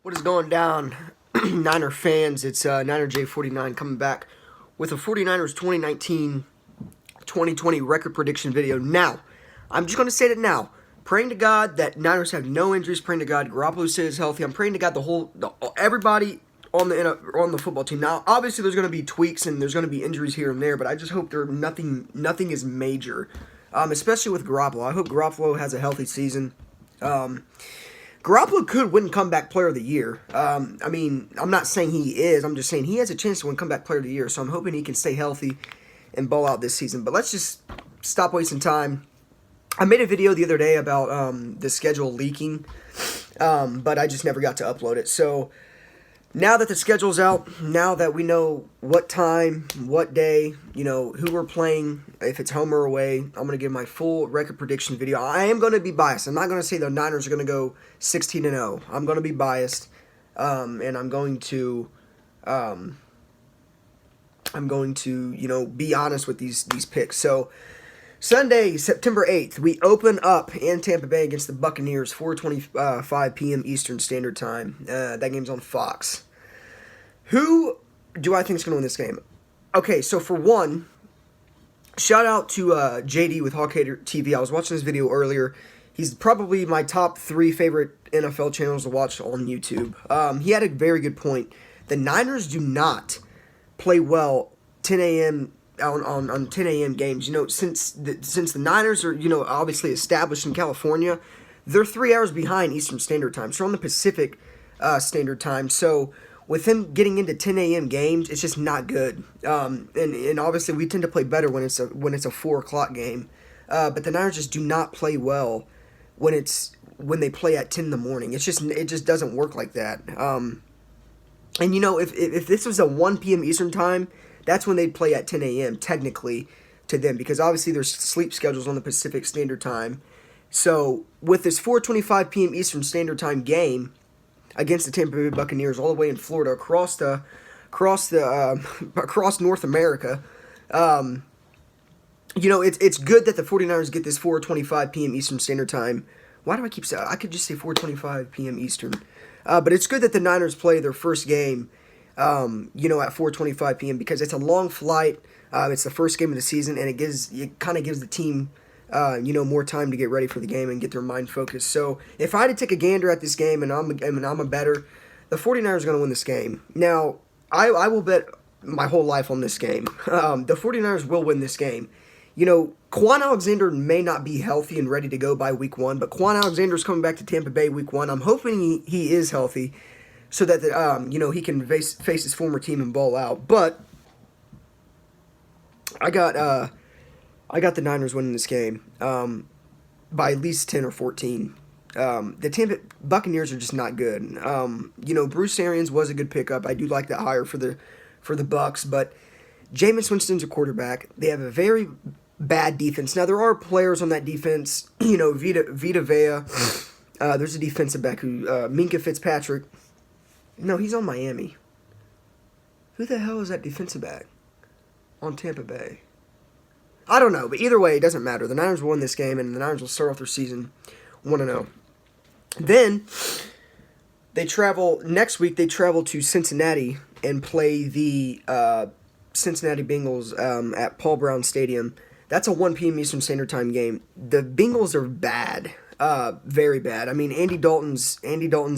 What is going down, Niner fans? It's Niner J49 coming back with a 49ers 2019-2020 record prediction video. Now, I'm just going to say it now. Praying to God that Niners have no injuries. Praying to God Garoppolo stays healthy. I'm praying to God everybody on the football team. Now, obviously, there's going to be tweaks and there's going to be injuries here and there, but I just hope nothing is major, especially with Garoppolo. I hope Garoppolo has a healthy season. Garoppolo could win Comeback Player of the Year. I'm not saying he is. I'm just saying he has a chance to win Comeback Player of the Year. So I'm hoping he can stay healthy and ball out this season. But let's just stop wasting time. I made a video the other day about the schedule leaking, but I just never got to upload it. So now that the schedule's out, now that we know what time, what day, who we're playing, if it's home or away, I'm going to give my full record prediction video. I am going to be biased. I'm not going to say the Niners are going to go 16-0. I'm going to be biased, and I'm going to be honest with these picks. So Sunday, September 8th, we open up in Tampa Bay against the Buccaneers, 4:25 p.m. Eastern Standard Time. That game's on Fox. Who do I think is going to win this game? Okay, so for one, shout out to JD with Hawkhater TV. I was watching this video earlier. He's probably my top 3 favorite NFL channels to watch on YouTube. He had a very good point. The Niners do not play well 10 a.m. on 10 a.m. games. Since the Niners are, obviously established in California, they're 3 hours behind Eastern Standard Time. So on the Pacific Standard Time. So with them getting into 10 a.m. games, it's just not good. And obviously we tend to play better when it's a 4 o'clock game. But the Niners just do not play well when they play at 10 in the morning. It just doesn't work like that. And if this was a 1 p.m. Eastern Time, that's when they'd play at 10 a.m. technically to them, because obviously there's sleep schedules on the Pacific Standard Time. So with this 4:25 p.m. Eastern Standard Time game against the Tampa Bay Buccaneers, all the way in Florida, across North America, it's good that the 49ers get this 4:25 p.m. Eastern Standard Time. Why do I keep saying? I could just say 4:25 p.m. Eastern. But it's good that the Niners play their first game, at 4:25 p.m. because it's a long flight. It's the first game of the season, and it kind of gives the team, more time to get ready for the game and get their mind focused. So if I had to take a gander at this game, and I'm a bettor, the 49ers are going to win this game. Now, I will bet my whole life on this game. The 49ers will win this game. Quan Alexander may not be healthy and ready to go by week 1, but Quan Alexander's coming back to Tampa Bay week 1. I'm hoping he is healthy so that he can face his former team and ball out. But I got the Niners winning this game by at least 10 or 14. The Tampa Buccaneers are just not good. Bruce Arians was a good pickup. I do like that hire for the Bucks, but Jameis Winston's a quarterback. They have a very bad defense. Now, there are players on that defense, Vita Vea. There's a defensive back who, Minkah Fitzpatrick. No, he's on Miami. Who the hell is that defensive back on Tampa Bay? I don't know, but either way, it doesn't matter. The Niners will win this game, and the Niners will start off their season 1-0. Then, next week, they travel to Cincinnati and play the Cincinnati Bengals at Paul Brown Stadium. That's a 1 p.m. Eastern Standard Time game. The Bengals are bad, very bad. Andy Dalton's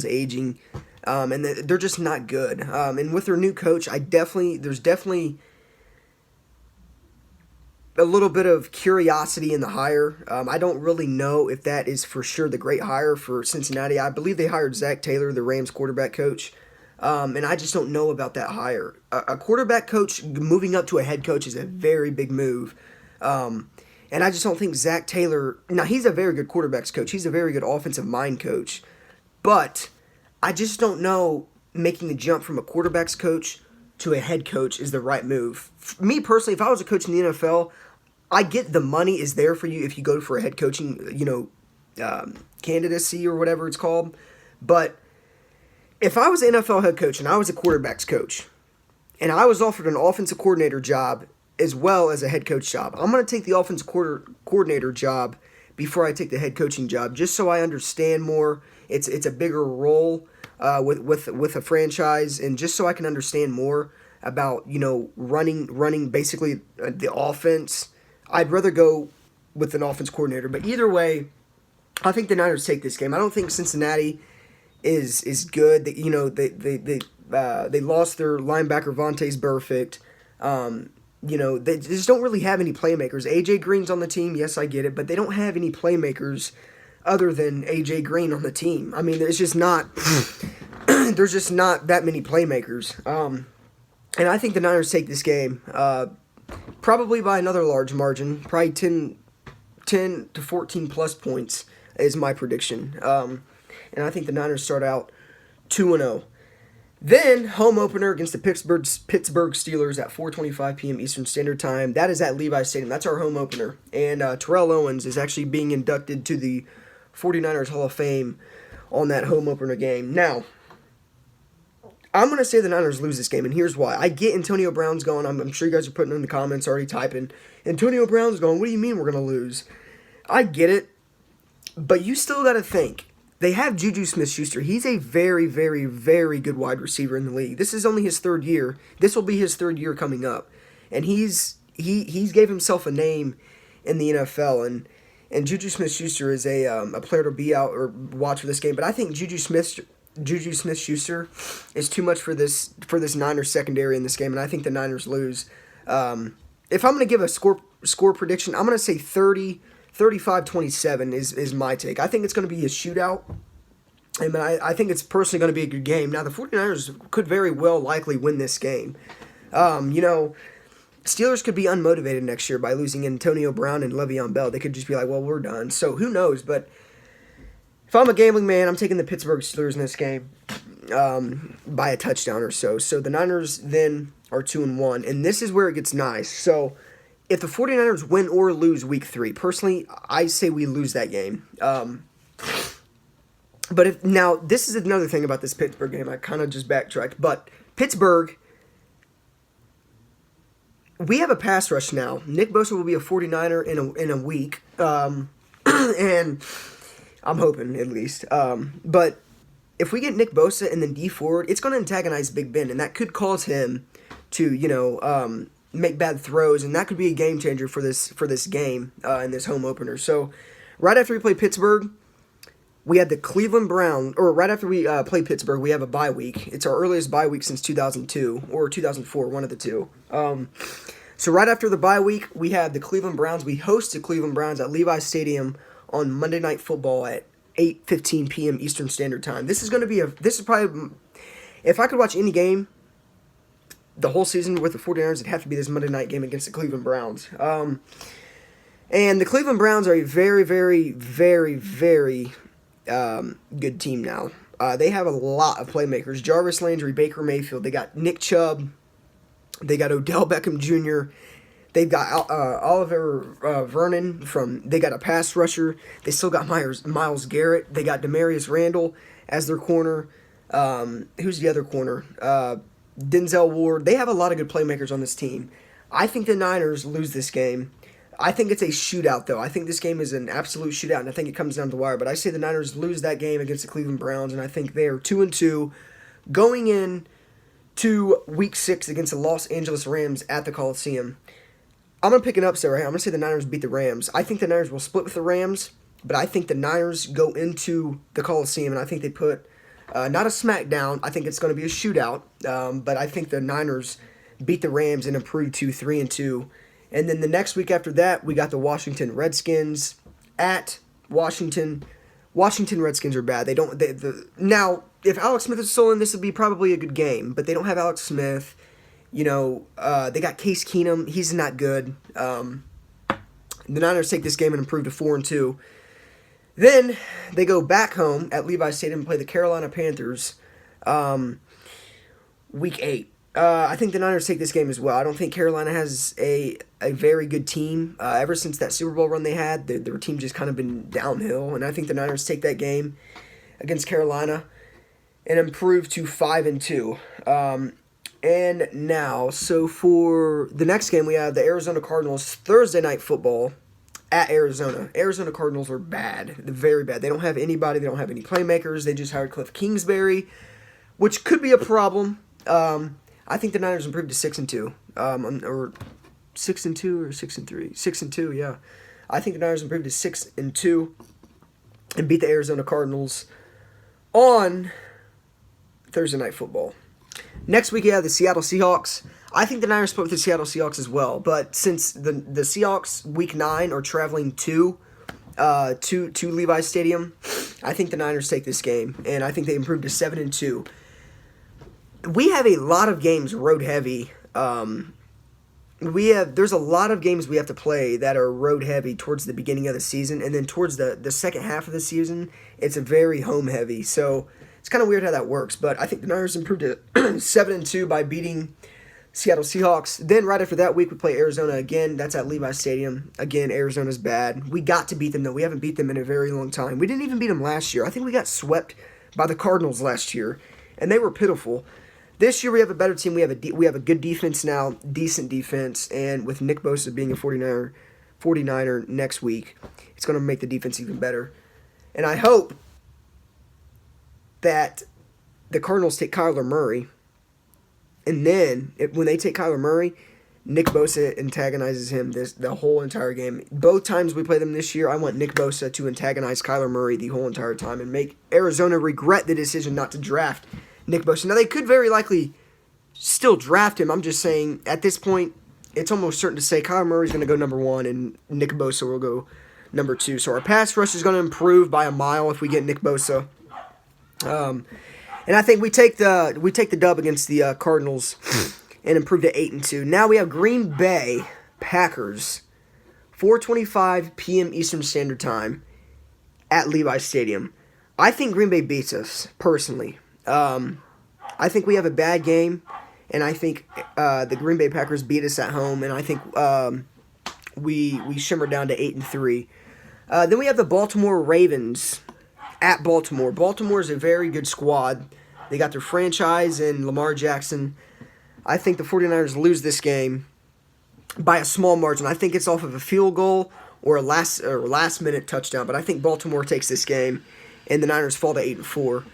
aging, and they're just not good. And with their new coach, there's definitely a little bit of curiosity in the hire. I don't really know if that is for sure the great hire for Cincinnati. I believe they hired Zach Taylor, the Rams quarterback coach. And I just don't know about that hire. A quarterback coach moving up to a head coach is a very big move. And I just don't think Zach Taylor... Now, he's a very good quarterbacks coach. He's a very good offensive mind coach. But I just don't know making the jump from a quarterbacks coach to a head coach is the right move. Me, personally, if I was a coach in the NFL, I get the money is there for you if you go for a head coaching, candidacy or whatever it's called. But if I was an NFL head coach and I was a quarterbacks coach and I was offered an offensive coordinator job as well as a head coach job, I'm going to take the offensive coordinator job before I take the head coaching job just so I understand more. It's a bigger role. with a franchise, and just so I can understand more about running basically the offense. I'd rather go with an offense coordinator, but either way, I think the Niners take this game. I don't think Cincinnati is good. They lost their linebacker Vontaze Burfict. They just don't really have any playmakers. AJ Green's on the team. Yes, I get it, but they don't have any playmakers other than AJ Green on the team. I mean, there's just not there's just not that many playmakers. And I think the Niners take this game probably by another large margin, probably 10 to 14 plus points is my prediction. And I think the Niners start out 2-0. Then, home opener against the Pittsburgh Steelers at 4:25 p.m. Eastern Standard Time. That is at Levi's Stadium. That's our home opener. And Terrell Owens is actually being inducted to the 49ers Hall of Fame on that home opener game. Now, I'm going to say the Niners lose this game, and here's why. I get Antonio Brown's going. I'm sure you guys are putting in the comments, already typing. Antonio Brown's going, what do you mean we're going to lose? I get it, but you still got to think. They have Juju Smith-Schuster. He's a very, very, very good wide receiver in the league. This is only his third year. This will be his third year coming up. And he's gave himself a name in the NFL. And Juju Smith-Schuster is a player to be out or watch for this game. But I think Juju Smith-Schuster is too much for this Niners secondary in this game. And I think the Niners lose. If I'm going to give a score prediction, I'm going to say 35-27 is my take. I think it's going to be a shootout. And I think it's personally going to be a good game. Now, the 49ers could very well likely win this game. Steelers could be unmotivated next year by losing Antonio Brown and Le'Veon Bell. They could just be like, well, we're done. So who knows? But if I'm a gambling man, I'm taking the Pittsburgh Steelers in this game by a touchdown or so. So the Niners then are 2-1. And this is where it gets nice. So if the 49ers win or lose week 3, personally, I say we lose that game. But now, this is another thing about this Pittsburgh game. I kind of just backtracked. But Pittsburgh, we have a pass rush now. Nick Bosa will be a 49er in a week. And I'm hoping, at least. But if we get Nick Bosa and then D Ford, it's going to antagonize Big Ben. And that could cause him to, make bad throws, and that could be a game changer for this game in this home opener. So, right after we play Pittsburgh, we had the Cleveland Browns, or right after we play Pittsburgh, we have a bye week. It's our earliest bye week since 2002 or 2004, one of the two. So right after the bye week, we have the Cleveland Browns. We host the Cleveland Browns at Levi's Stadium on Monday Night Football at 8:15 p.m. Eastern Standard Time. This is probably, if I could watch any game the whole season with the 49ers, it'd have to be this Monday night game against the Cleveland Browns. And the Cleveland Browns are a very, very, very, very good team now. They have a lot of playmakers. Jarvis Landry, Baker Mayfield. They got Nick Chubb. They got Odell Beckham Jr. They've got Oliver Vernon they got a pass rusher. They still got Myles Garrett. They got Demarius Randall as their corner. Who's the other corner? Denzel Ward. They have a lot of good playmakers on this team. I think the Niners lose this game. I think it's a shootout, though. I think this game is an absolute shootout, and I think it comes down to the wire. But I say the Niners lose that game against the Cleveland Browns, and I think they are 2-2 going in to Week 6 against the Los Angeles Rams at the Coliseum. I'm going to pick an upset right here. I'm going to say the Niners beat the Rams. I think the Niners will split with the Rams, but I think the Niners go into the Coliseum, and I think they put not a smackdown. I think it's going to be a shootout, but I think the Niners beat the Rams and improve to 3-2. And then the next week after that, we got the Washington Redskins at Washington. Washington Redskins are bad. Now, if Alex Smith is still in, this would be probably a good game, but they don't have Alex Smith. They got Case Keenum. He's not good. The Niners take this game and improve to 4-2. Then they go back home at Levi's Stadium and play the Carolina Panthers Week 8. I think the Niners take this game as well. I don't think Carolina has a very good team. Ever since that Super Bowl run they had, their team just kind of been downhill. And I think the Niners take that game against Carolina and improve to 5-2. And now, so for the next game, we have the Arizona Cardinals Thursday Night Football at Arizona. Arizona Cardinals are bad. They're very bad. They don't have anybody. They don't have any playmakers. They just hired Cliff Kingsbury, which could be a problem. I think the Niners improved to 6-2, or 6-2 or 6-3, 6-2. Yeah, I think the Niners improved to 6-2 and beat the Arizona Cardinals on Thursday Night Football. Next week, you have the Seattle Seahawks. I think the Niners split with the Seattle Seahawks as well, but since the Seahawks Week 9 are traveling to Levi's Stadium, I think the Niners take this game, and I think they improved to 7-2. We have a lot of games road heavy. There's a lot of games we have to play that are road heavy towards the beginning of the season, and then towards the second half of the season, it's a very home heavy. So it's kind of weird how that works, but I think the Niners improved to 7-2 by beating Seattle Seahawks. Then right after that week, we play Arizona again. That's at Levi's Stadium. Again, Arizona's bad. We got to beat them, though. We haven't beat them in a very long time. We didn't even beat them last year. I think we got swept by the Cardinals last year, and they were pitiful. This year we have a better team. We have a good defense now, decent defense, and with Nick Bosa being a 49er next week, it's going to make the defense even better. And I hope that the Cardinals take Kyler Murray, and then when they take Kyler Murray, Nick Bosa antagonizes him the whole entire game. Both times we play them this year, I want Nick Bosa to antagonize Kyler Murray the whole entire time and make Arizona regret the decision not to draft Nick Bosa. Now, they could very likely still draft him. I'm just saying, at this point, it's almost certain to say Kyler Murray's going to go number 1 and Nick Bosa will go number 2. So our pass rush is going to improve by a mile if we get Nick Bosa. And I think we take the dub against the Cardinals and improve to 8-2. Now we have Green Bay Packers, 4:25 p.m. Eastern Standard Time at Levi's Stadium. I think Green Bay beats us, personally. I think we have a bad game, and I think the Green Bay Packers beat us at home, and I think we shimmer down to 8-3. Then we have the Baltimore Ravens at Baltimore. Baltimore is a very good squad. They got their franchise in Lamar Jackson. I think the 49ers lose this game by a small margin. I think it's off of a field goal or a last-minute touchdown, but I think Baltimore takes this game, and the Niners fall to 8-4.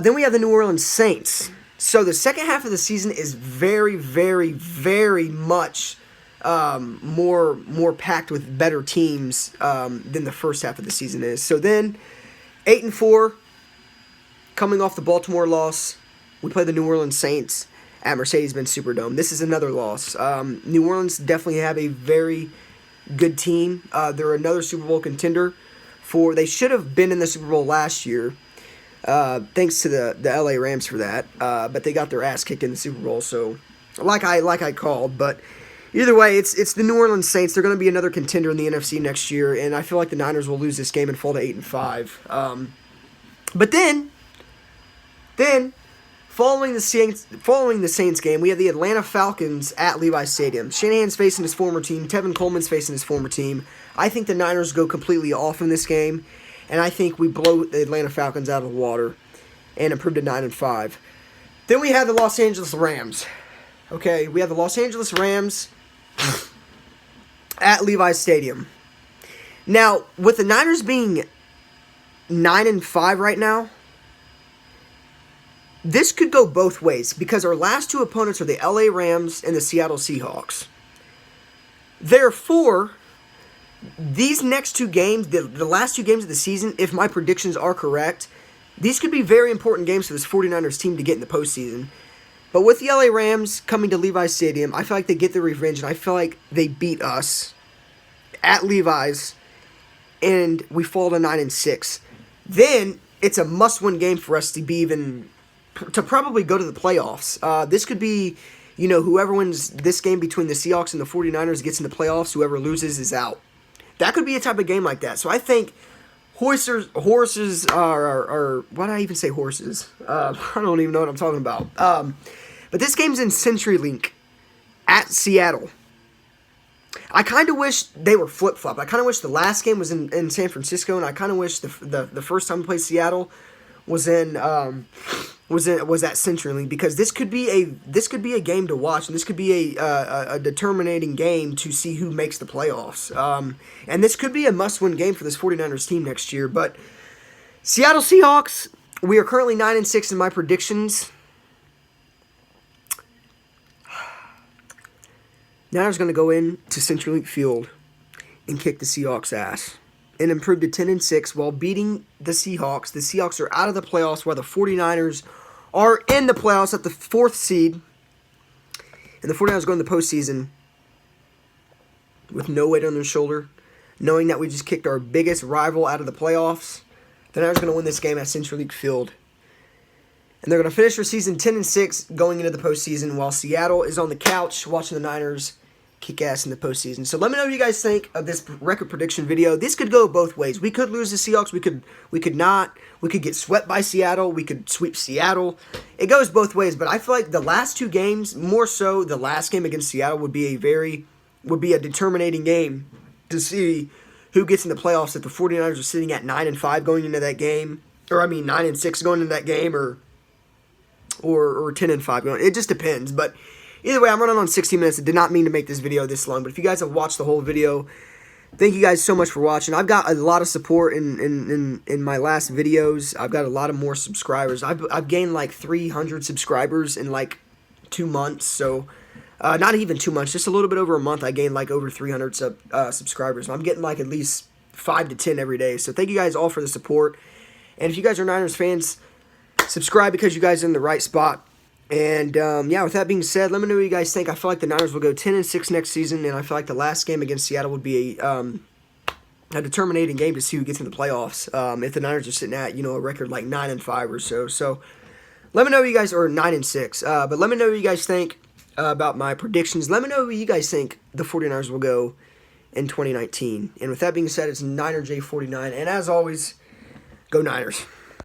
Then we have the New Orleans Saints. So the second half of the season is very, very, very much more packed with better teams than the first half of the season is. So then, 8-4, coming off the Baltimore loss, we play the New Orleans Saints at Mercedes-Benz Superdome. This is another loss. New Orleans definitely have a very good team. They're another Super Bowl contender. They should have been in the Super Bowl last year. Thanks to the LA Rams for that, but they got their ass kicked in the Super Bowl. So, like I called, but either way, it's the New Orleans Saints. They're going to be another contender in the NFC next year, and I feel like the Niners will lose this game and fall to 8-5. But then following the Saints game, we have the Atlanta Falcons at Levi's Stadium. Shanahan's facing his former team. Tevin Coleman's facing his former team. I think the Niners go completely off in this game. And I think we blow the Atlanta Falcons out of the water and improve to 9-5. Then we have the Los Angeles Rams. Okay, we have the Los Angeles Rams at Levi's Stadium. Now, with the Niners being 9-5 right now, this could go both ways because our last two opponents are the LA Rams and the Seattle Seahawks. Therefore, these next two games, the last two games of the season, if my predictions are correct, these could be very important games for this 49ers team to get in the postseason. But with the LA Rams coming to Levi's Stadium, I feel like they get their revenge, and I feel like they beat us at Levi's, and we fall to 9-6. Then it's a must-win game for us to probably go to the playoffs. This could be, whoever wins this game between the Seahawks and the 49ers gets in the playoffs. Whoever loses is out. That could be a type of game like that. So I think horses are why did I even say horses? I don't even know what I'm talking about. But this game's in CenturyLink at Seattle. I kind of wish they were flip-flopped. I kind of wish the last game was in San Francisco, and I kind of wish the first time we played Seattle was in was at CenturyLink, because this could be a game to watch, and this could be a determinating game to see who makes the playoffs. And this could be a must-win game for this 49ers team next year. But Seattle Seahawks, we are currently 9-6 in my predictions. Niners going to go in to CenturyLink Field and kick the Seahawks' ass and improve to 10-6 while beating the Seahawks. The Seahawks are out of the playoffs, while the 49ers are in the playoffs at the 4th seed. And the 49ers go in the postseason with no weight on their shoulder, knowing that we just kicked our biggest rival out of the playoffs. The Niners are going to win this game at CenturyLink Field. And they're going to finish their season 10-6 going into the postseason, while Seattle is on the couch watching the Niners kick ass in the postseason. So let me know what you guys think of this record prediction video. This could go both ways. We could lose the Seahawks. We could not. We could get swept by Seattle. We could sweep Seattle. It goes both ways. But I feel like the last two games, more so the last game against Seattle, would be a determinating game to see who gets in the playoffs. If the 49ers are sitting at 9-5 going into that game, or 9-6 going into that game, or 10-5 going. It just depends. But either way, I'm running on 60 minutes. I did not mean to make this video this long, but if you guys have watched the whole video, thank you guys so much for watching. I've got a lot of support in my last videos. I've got a lot of more subscribers. I've gained like 300 subscribers in like 2 months. So not even 2 months, just a little bit over a month. I gained like over 300 subscribers. I'm getting like at least 5 to 10 every day. So thank you guys all for the support. And if you guys are Niners fans, subscribe, because you guys are in the right spot. And, yeah, with that being said, let me know what you guys think. I feel like the Niners will go 10-6 next season, and I feel like the last game against Seattle would be a determinating game to see who gets in the playoffs. If the Niners are sitting at, a record like 9-5 or so. So let me know what you guys, or 9-6. But let me know what you guys think about my predictions. Let me know what you guys think the 49ers will go in 2019. And with that being said, it's Niner J49. And as always, go Niners.